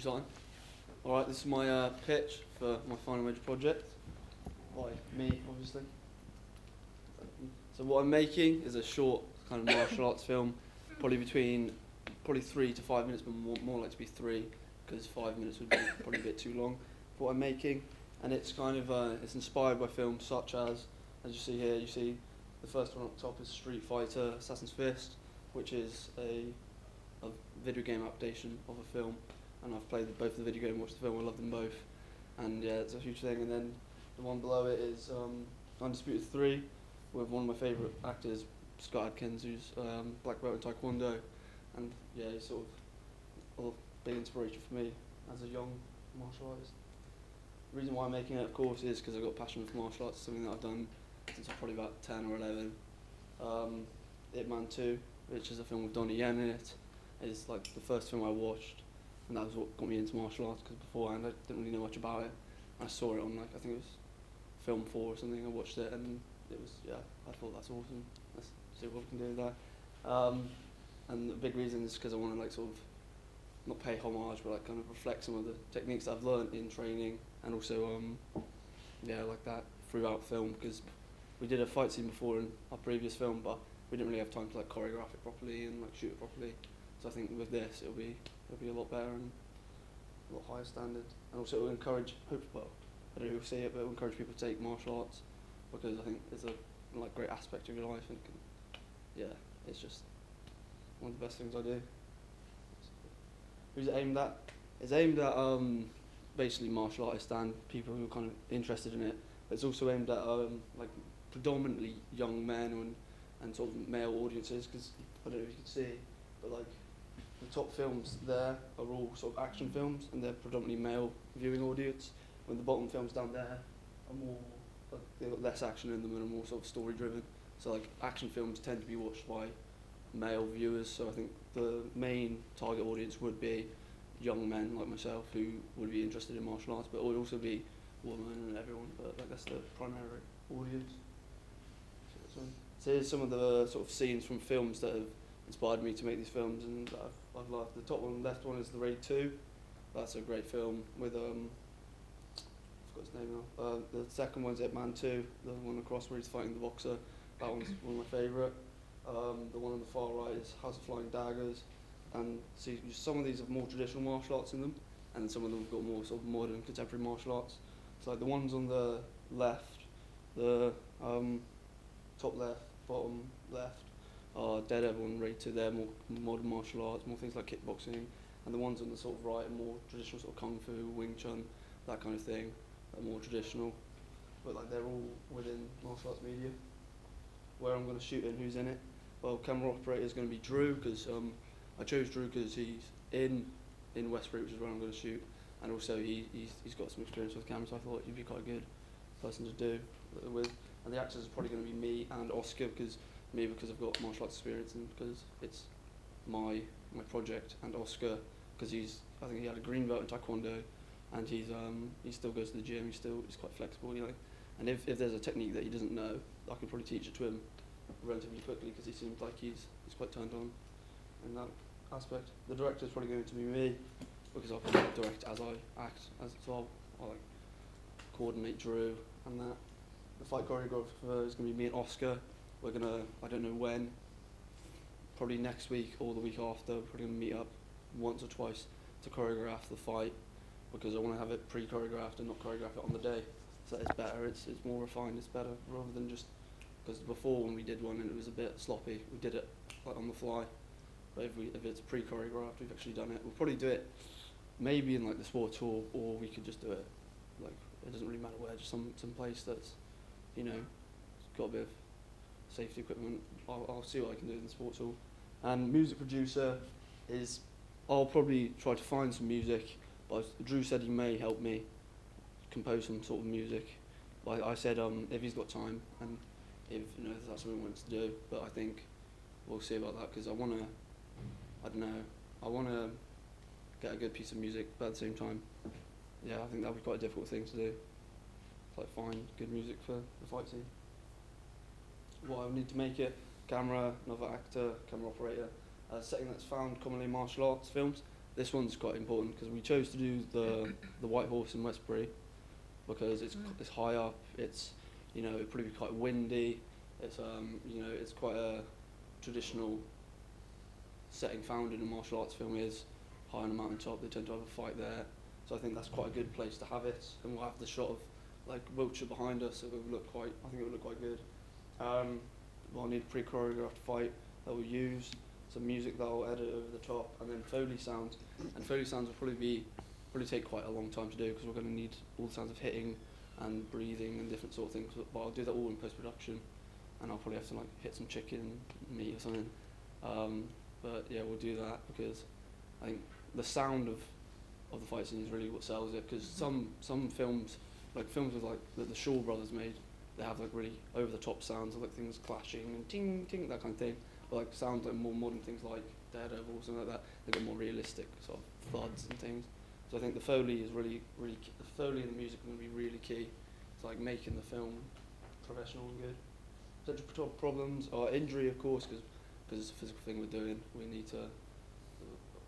time. Alright, this is my pitch for my final major project. By me, obviously. So what I'm making is a short kind of martial arts film, probably 3 to 5 minutes, but more like to be 3, because 5 minutes would be probably a bit too long for what I'm making. And it's kind of it's inspired by films such as you see here, you see the first one up top is Street Fighter Assassin's Fist, which is a video game adaptation of a film, and I've played both the video game and watched the film. I love them both, and yeah, it's a huge thing. And then the one below it is Undisputed 3, with one of my favourite actors, Scott Adkins, who's black belt in Taekwondo, and yeah, he's sort of a big inspiration for me as a young martial artist. The reason why I'm making it, of course, is because I've got a passion for martial arts, something that I've done since I'm probably about 10 or 11. Ip Man 2, which is a film with Donnie Yen in it, is like the first film I watched, and that was what got me into martial arts, because beforehand I didn't really know much about it. I saw it on, like, I think it was Film 4 or something. I watched it and it was, yeah, I thought that's awesome. Let's see what we can do with that. And the big reason is because I want to, like, sort of not pay homage, but like kind of reflect some of the techniques that I've learned in training, and also yeah, like that throughout film, because we did a fight scene before in our previous film, but we didn't really have time to like choreograph it properly and like shoot it properly. So I think with this it'll be a lot better and a lot higher standard, and also it'll encourage, well, I don't know who'll see it, but it'll encourage people to take martial arts, because I think it's a like great aspect of your life, and yeah, it's just one of the best things I do. Who's it aimed at? It's aimed at basically martial artists and people who are kind of interested in it. But it's also aimed at like predominantly young men and sort of male audiences, because I don't know if you can see, but like the top films there are all sort of action films, and they're predominantly male viewing audience. When the bottom films down there are more, like, they've got less action in them and are more sort of story driven. So like action films tend to be watched by male viewers, so I think the main target audience would be young men like myself who would be interested in martial arts, but it would also be women and everyone, but like that's the primary audience. So here's some of the sort of scenes from films that have inspired me to make these films, and I've loved. The top one, left one, is The Raid 2. That's a great film with I forgot his name now. The second one's Ip Man 2, the one across where he's fighting the boxer. That one's one of my favourite. The one on the far right is House of Flying Daggers, and see some of these have more traditional martial arts in them, and then some of them have got more sort of modern contemporary martial arts. So like the ones on the left, the top left, bottom left, are Daredevil and Raid 2. They're more modern martial arts, more things like kickboxing, and the ones on the sort of right are more traditional, sort of kung fu, Wing Chun, that kind of thing, are more traditional, but like they're all within martial arts media. Where I'm going to shoot and who's in it. Well, camera operator is going to be Drew, because I chose Drew because he's in Westbury, which is where I'm going to shoot, and also he's got some experience with cameras, so I thought he'd be quite a good person to do it with. And the actors are probably going to be me and Oscar, because I've got martial arts experience and because it's my project, and Oscar because I think he had a green belt in Taekwondo, and he still goes to the gym. He's quite flexible, you know. And if there's a technique that he doesn't know, I can probably teach it to him relatively quickly, because he seems like he's quite turned on in that aspect. The director's probably going to be me, because I'll probably direct as I act, so I'll like coordinate Drew and that. The fight choreographer is going to be me and Oscar. We're gonna, I don't know when, probably next week or the week after, we're probably going to meet up once or twice to choreograph the fight, because I want to have it pre-choreographed and not choreograph it on the day. So it's better, it's more refined, it's better, rather than just, because before when we did one and it was a bit sloppy, we did it like on the fly. But if it's pre-choreographed, we've actually done it. We'll probably do it maybe in like the sports hall, or we could just do it, like, it doesn't really matter where, just some place that's, you know, got a bit of safety equipment. I'll see what I can do in the sports hall. And music producer is, I'll probably try to find some music, but Drew said he may help me compose some sort of music. But I said if he's got time, and if that's something he wants to do, but I think we'll see about that, because I want to get a good piece of music, but at the same time, yeah, I think that would be quite a difficult thing to do, like find good music for the fight scene. What I would need to make it: camera, another actor, camera operator, a setting that's found commonly in martial arts films, this one's quite important because we chose to do the White Horse in Westbury because it's high up. It's, you know, it'd probably be quite windy. It's you know, it's quite a traditional setting found in a martial arts film is high on a mountaintop. They tend to have a fight there, so I think that's quite a good place to have it. And we'll have the shot of like Wiltshire behind us. So it would look quite. I think it would look quite good. We'll need a pre-choreographed fight that we'll use, some music that I'll edit over the top, and then Foley sounds. And Foley sounds will probably take quite a long time to do because we're going to need all the sounds of hitting and breathing and different sort of things. But I'll do that all in post-production, and I'll probably have to like hit some chicken meat or something. But yeah, we'll do that because I think the sound of the fight scene is really what sells it. Because some films, like films with like that the Shaw brothers made, they have like really over the top sounds of like things clashing and ting ting, that kind of thing. But like sounds like more modern things like Daredevil or something like that, they get more realistic sort of thuds and things. So I think the Foley is really the Foley and the music are going to be really key to like making the film professional and good. Potential problems or injury, of course, because it's a physical thing we're doing. We need to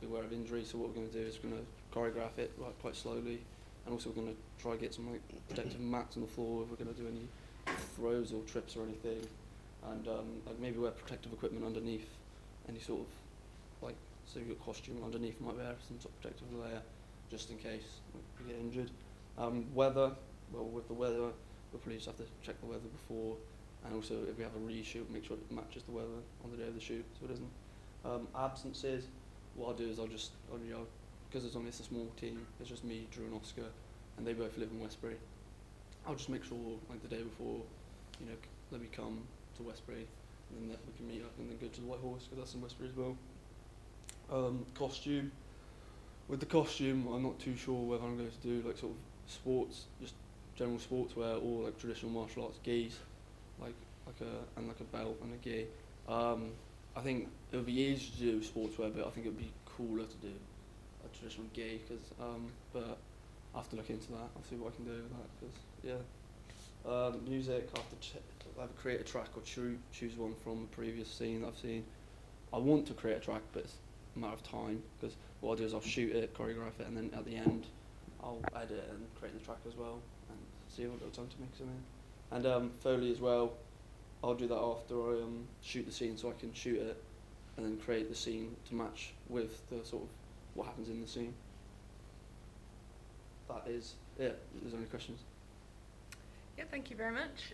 be aware of injury. So what we're going to do is we're going to choreograph it like quite slowly, and also we're going to try to get some like protective mats on the floor if we're going to do any throws or trips or anything, and like maybe wear protective equipment underneath any sort of like, so your costume underneath might wear some sort of protective layer just in case we get injured. Weather, well, with the weather we'll probably just have to check the weather before, and also if we have a reshoot, make sure it matches the weather on the day of the shoot so it isn't. Absences, what I'll do is because it's only a small team, it's just me, Drew and Oscar, and they both live in Westbury. I'll just make sure like the day before, you know, let me come to Westbury, and then we can meet up and then go to the White Horse because that's in Westbury as well. Costume. With the costume, I'm not too sure whether I'm going to do like sort of sports, just general sportswear, or like traditional martial arts gis, like a belt and a gi. I think it would be easy to do sportswear, but I think it would be cooler to do a traditional gi. But I have to look into that. I'll see what I can do with that. Cause yeah, music. I have to either create a track or choose one from a previous scene that I've seen. I want to create a track, but it's a matter of time, because what I'll do is I'll shoot it, choreograph it, and then at the end I'll edit and create the track as well and see what little time to mix them in. And Foley as well, I'll do that after I shoot the scene, so I can shoot it and then create the scene to match with the sort of what happens in the scene. That is it. Is there any questions? Yeah, thank you very much.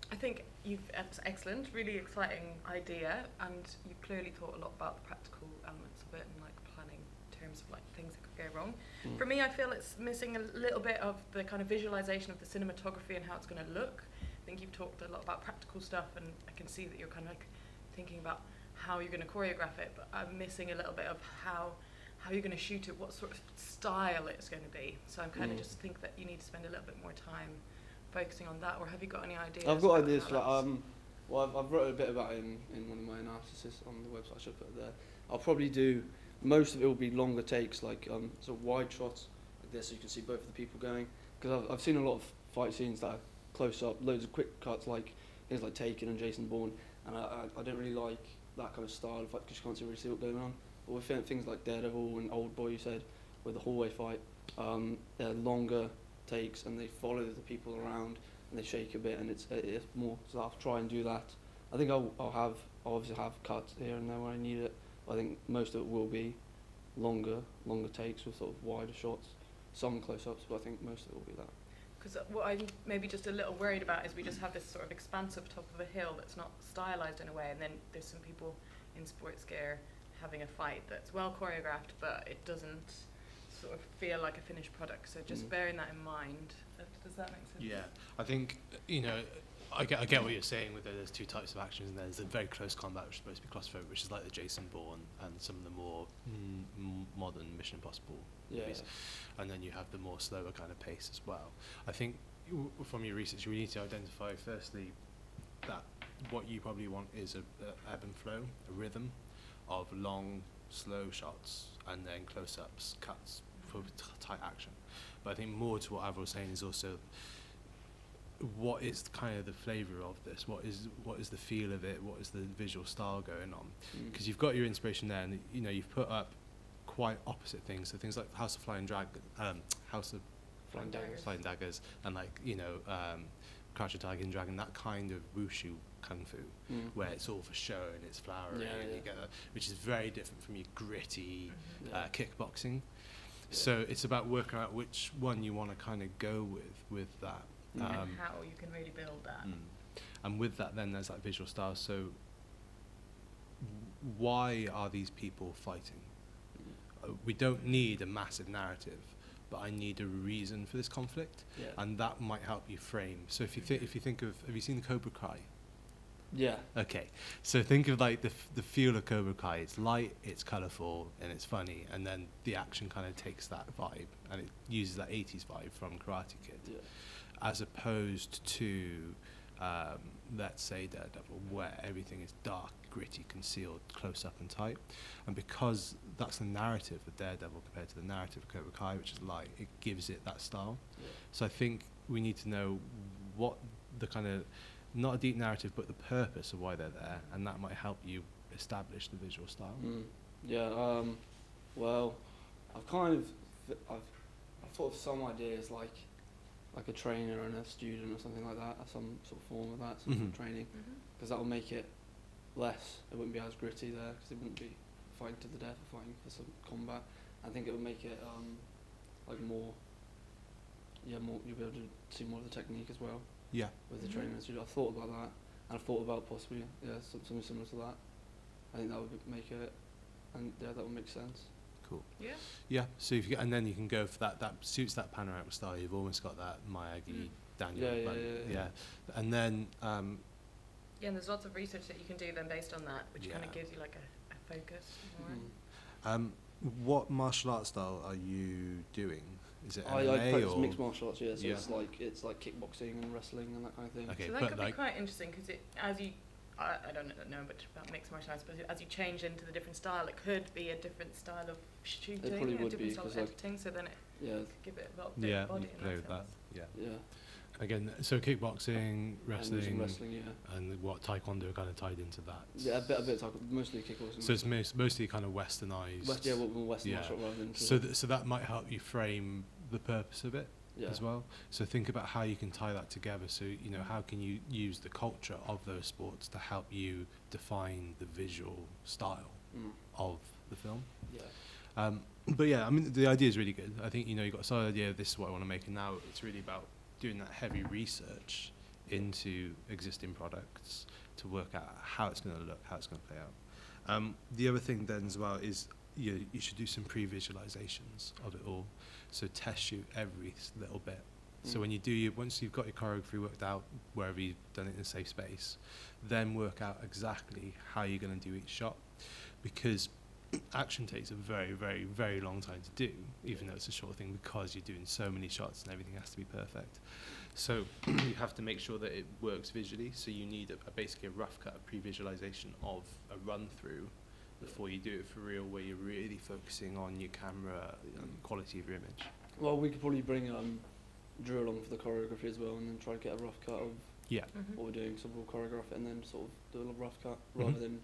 I think it's excellent, really exciting idea, and you've clearly thought a lot about the practical elements of it and like planning in terms of like things that could go wrong. For me, I feel it's missing a little bit of the kind of visualization of the cinematography and how it's going to look. I think you've talked a lot about practical stuff, and I can see that you're kind of like thinking about how you're going to choreograph it, but I'm missing a little bit of how you're going to shoot it, what sort of style it's going to be. So I'm kind of just think that you need to spend a little bit more time focusing on that, or have you got any ideas? I've got ideas for that. Well, I've wrote a bit about it in one of my analyses on the website. I should put it there. I'll probably do, most of it will be longer takes, like sort of wide shots like this, so you can see both of the people going. Because I've seen a lot of fight scenes that are close up, loads of quick cuts, like things like Taken and Jason Bourne, and I don't really like that kind of style of fight because you can't really see what's going on. But with things like Daredevil and Old Boy, you said, with the hallway fight, they're longer takes and they follow the people around and they shake a bit, and it's more. So I'll try and do that. I think I'll obviously have cuts here and there where I need it. But I think most of it will be longer takes with sort of wider shots, some close-ups, but I think most of it will be that. Because what I'm maybe just a little worried about is we just have this sort of expansive top of a hill that's not stylized in a way, and then there's some people in sports gear having a fight that's well choreographed, but it doesn't sort of feel like a finished product. So just bearing that in mind, does that make sense? Yeah, I think, you know, I get what you're saying with there's two types of actions, and there's a very close combat which is supposed to be claustrophobic, which is like the Jason Bourne and some of the more modern Mission Impossible movies. And then you have the more slower kind of pace as well. I think from your research you need to identify firstly that what you probably want is a ebb and flow, a rhythm of long slow shots and then close-ups, cuts for tight action. But I think more to what Avril was saying is also what is kind of the flavour of this? What is the feel of it? What is the visual style going on? Because you've got your inspiration there, and you know you've put up quite opposite things. So things like House of Flying Daggers. Flying Daggers, and like Crouch the Tiger and Dragon, that kind of wushu kung fu, where it's all for show and it's flowery and you get that, which is very different from your gritty kickboxing. So it's about working out which one you want to kind of go with that. And how you can really build that. And with that, then there's that visual style. So why are these people fighting? We don't need a massive narrative, but I need a reason for this conflict, and that might help you frame. So if you think of, have you seen Cobra Kai? Yeah. Okay, so think of like the feel of Cobra Kai. It's light, it's colourful, and it's funny, and then the action kind of takes that vibe, and it uses that 80s vibe from Karate Kid, as opposed to, let's say Daredevil, where everything is dark, gritty, concealed, close up and tight. And because that's the narrative of Daredevil compared to the narrative of Cobra Kai, which is light, it gives it that style. So I think we need to know what the kind of, not a deep narrative, but the purpose of why they're there, and that might help you establish the visual style. Well, I've thought of some ideas like a trainer and a student or something like that, some sort of form of that, some sort of training, because that will make it less, it wouldn't be as gritty there, because it wouldn't be fighting to the death or fighting for some combat. I think it would make it like more, you'll be able to see more of the technique as well. Yeah. With the training and student. I've thought about that, and I've thought about possibly something similar to that. I think that would make it, and that would make sense. Cool. Yeah. Yeah. So if you and then you can go for that suits that panoramic style. You've almost got that Miyagi, Daniel. Yeah. And then. And there's lots of research that you can do then based on that, which kind of gives you like a focus. What martial arts style are you doing? Is it I MMA practice or mixed martial arts? So it's like kickboxing and wrestling and that kind of thing. Okay, so that could be quite interesting because I don't know much about mixed martial arts, but as you change into the different style, it could be a different style of shooting, It probably a would different be, style of 'cause, like, editing. So then it could give it a lot of you body can play in with that that. sense. Yeah. Again, so kickboxing, wrestling, and what taekwondo kind of tied into that. Yeah, a bit of taekwondo, mostly kickboxing. So it's mostly kind of westernized. Western martial art rather than. So that might help you frame the purpose of it as well. So think about how you can tie that together. So how can you use the culture of those sports to help you define the visual style of the film. But yeah, I mean the idea is really good. I think you've got a solid idea. This is what I want to make, and now it's really about doing that heavy research into existing products to work out how it's going to look, how it's going to play out. The other thing then as well is you should do some pre-visualizations of it all. So test shoot every little bit. So when you do once you've got your choreography worked out wherever you've done it in a safe space, then work out exactly how you're going to do each shot, because action takes a very, very, very long time to do, even though it's a short thing, because you're doing so many shots and everything has to be perfect. So you have to make sure that it works visually. So you need basically a rough cut, a pre-visualization of a run-through before you do it for real, where you're really focusing on your camera quality of your image. Well, we could probably bring Drew along for the choreography as well, and then try to get a rough cut of what we're doing. So we'll choreograph it and then sort of do a rough cut rather than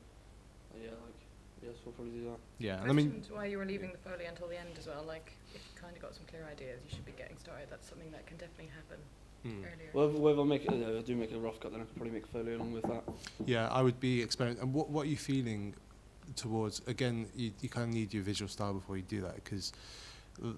yes, we'll probably do that. Yeah, and I mean, why you were leaving the Foley until the end as well. Like, if you kind of got some clear ideas, you should be getting started. That's something that can definitely happen earlier. Well, if I do make a rough cut, then I could probably make Foley along with that. Yeah, I would be experimenting. And what are you feeling towards? Again, you kind of need your visual style before you do that, because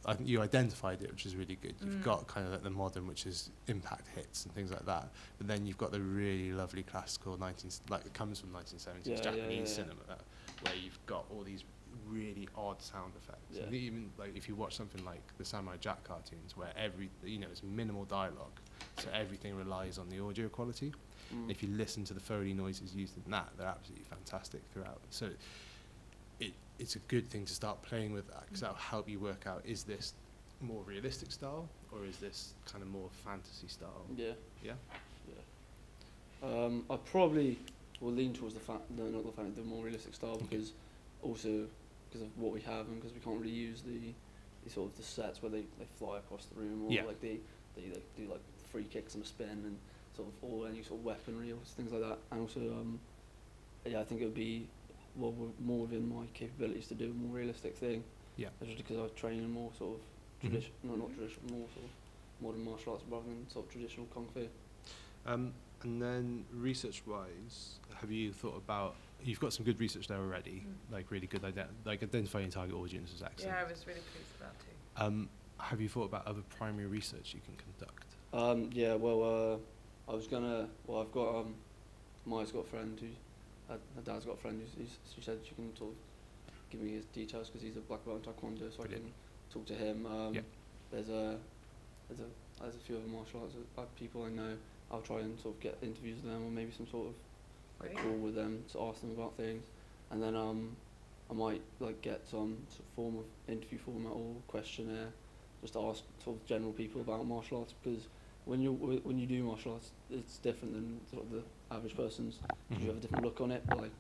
I think you identified it, which is really good. You've got kind of like the modern, which is impact hits and things like that, but then you've got the really lovely classical it comes from 1970s Japanese cinema, where you've got all these really odd sound effects. And even like if you watch something like the Samurai Jack cartoons, where it's minimal dialogue, so everything relies on the audio quality. If you listen to the Foley noises used in that, they're absolutely fantastic throughout. So it's a good thing to start playing with that, because that'll help you work out, is this more realistic style or is this kind of more fantasy style? I probably will lean towards the more realistic style, because also because of what we have and because we can't really use the sort of the sets where they fly across the room, or like they do like free kicks and a spin and sort of all any sort of weaponry or things like that. And also I think it would be more within my capabilities to do a more realistic thing. Yeah. Especially because I train in more sort of not traditional, more sort of modern martial arts rather than sort of traditional kung fu. And then research-wise, have you thought about? You've got some good research there already, like really good, like identifying target audience is excellent. Yeah, I was really pleased with that too. Have you thought about other primary research you can conduct? Yeah, well, I was gonna. Well, I've got Maya's got a friend who, her dad's got a friend who's she said she can sort of give me his details because he's a black belt in taekwondo, so Brilliant. I can talk to him. Yeah. There's a few other martial arts people I know. I'll try and sort of get interviews with them, or maybe some sort of like call with them to ask them about things, and then I might like get some sort of form of interview format or questionnaire, just to ask sort of general people about martial arts, because when you do martial arts, it's different than sort of the average person's. You have a different look on it, like,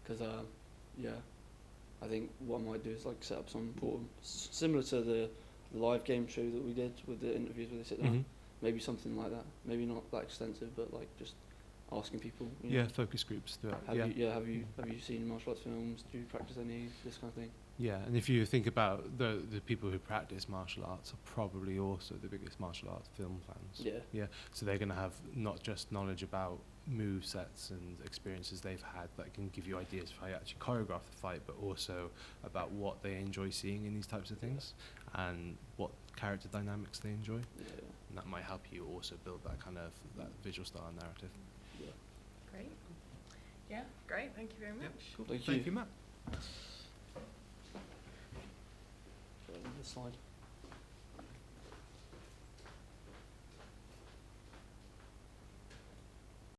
because yeah, I think what I might do is like set up some sort of similar to the live game show that we did with the interviews where they sit down. Maybe something like that. Maybe not that extensive, but like just asking people. You know, focus groups. Have you seen martial arts films? Do you practice any this kind of thing? Yeah, and if you think about the people who practice martial arts are probably also the biggest martial arts film fans. Yeah. Yeah, so they're going to have not just knowledge about move sets and experiences they've had that can give you ideas for how you actually choreograph the fight, but also about what they enjoy seeing in these types of things and what character dynamics they enjoy. Yeah. And that might help you also build that kind of that visual style narrative. Yeah. Great. Yeah, great. Thank you very much. Cool. Thank Thank you. you, Matt. This slide.